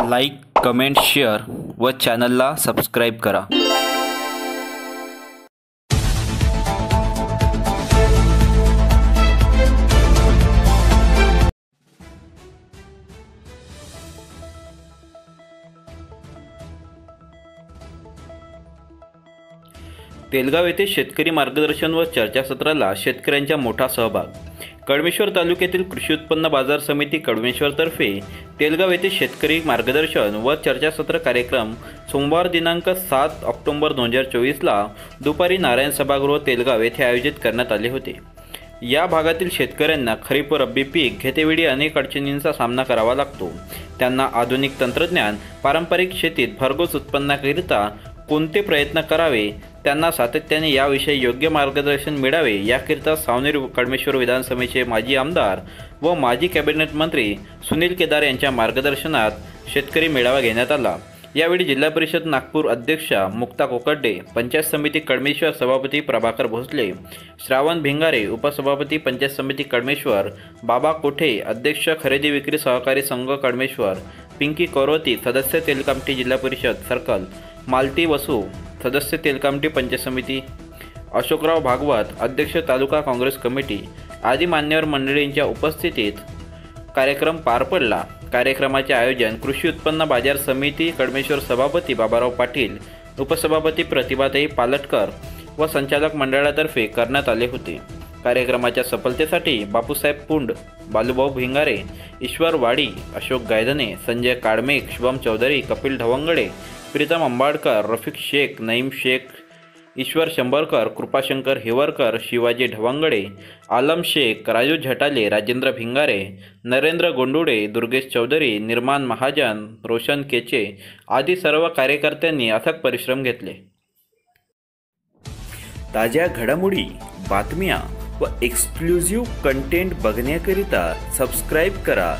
Like, comment, share व चॅनलला subscribe करा। तेलगाव येथे शेतकरी मार्गदर्शन व चर्चासत्राला शेतकऱ्यांचा मोठा सहभाग। कळमेश्वर तालुक्यातील कृषी उत्पन्न बाजार समिती कळमेश्वरतर्फे तेलगाव येथे शेतकरी मार्गदर्शन व चर्चासत्र कार्यक्रम सोमवार दिनांक 7 ऑक्टोबर 2024 ला दुपारी नारायण सभागृह तेलगाव येथे आयोजित करण्यात आले होते। या भागातील शेतकऱ्यांना खरीप व रब्बी पीक घेतेवेळी अनेक अडचणींचा सामना करावा लागतो। त्यांना आधुनिक तंत्रज्ञान, पारंपरिक शेतीत भरघोस उत्पन्नाकरिता कोणते प्रयत्न करावे, त्यांना सातत्याने याविषयी योग्य मार्गदर्शन मिळावे याकरिता सावनेर कळमेश्वर विधानसभेचे माजी आमदार व माजी कॅबिनेट मंत्री सुनील केदार यांच्या मार्गदर्शनात शेतकरी मेळावा घेण्यात आला। यावेळी जिल्हा परिषद नागपूर अध्यक्षा मुक्ता कोकडे, पंचायत समिती कळमेश्वर सभापती प्रभाकर भोसले, श्रावण भिंगारे उपसभापती पंचायत समिती कळमेश्वर, बाबा कोठे अध्यक्ष खरेदी विक्री सहकारी संघ कळमेश्वर, पिंकी कौरवती सदस्य तेलकामठी जिल्हा परिषद सर्कल, मालती वसू सदस्य तेलकामठी पंचायत समिती, अशोकराव भागवत अध्यक्ष तालुका काँग्रेस कमिटी आदी मान्यवर मंडळींच्या उपस्थितीत कार्यक्रम पार पडला। कार्यक्रमाचे आयोजन कृषी उत्पन्न बाजार समिती कळमेश्वर सभापती बाबाराव पाटील, उपसभापती प्रतिभाताई पालटकर व संचालक मंडळातर्फे करण्यात आले होते। कार्यक्रमाच्या सफलतेसाठी बापूसाहेब पुंड, बालूभाऊ भिंगारे, ईश्वर वाडी, अशोक गायधने, संजय काळमेघ, शुभम चौधरी, कपिल ढवंगडे, प्रीतम अंबाडकर, रफिक शेख, नईम शेख, ईश्वर शंभरकर, कृपाशंकर हिवरकर, शिवाजी ढवंगडे, आलम शेख, राजू झटाले, राजेंद्र भिंगारे, नरेंद्र गोंडुडे, दुर्गेश चौधरी, निर्माण महाजन, रोशन केचे आदी सर्व कार्यकर्त्यांनी अथक परिश्रम घेतले। ताज्या घडामोडी, बातम्या व एक्सक्लुझिव्ह कंटेंट बघण्याकरिता सबस्क्राईब करा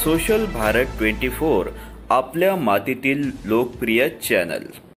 सोशल भारत 24, आपल्या मातीतील लोकप्रिय चॅनल।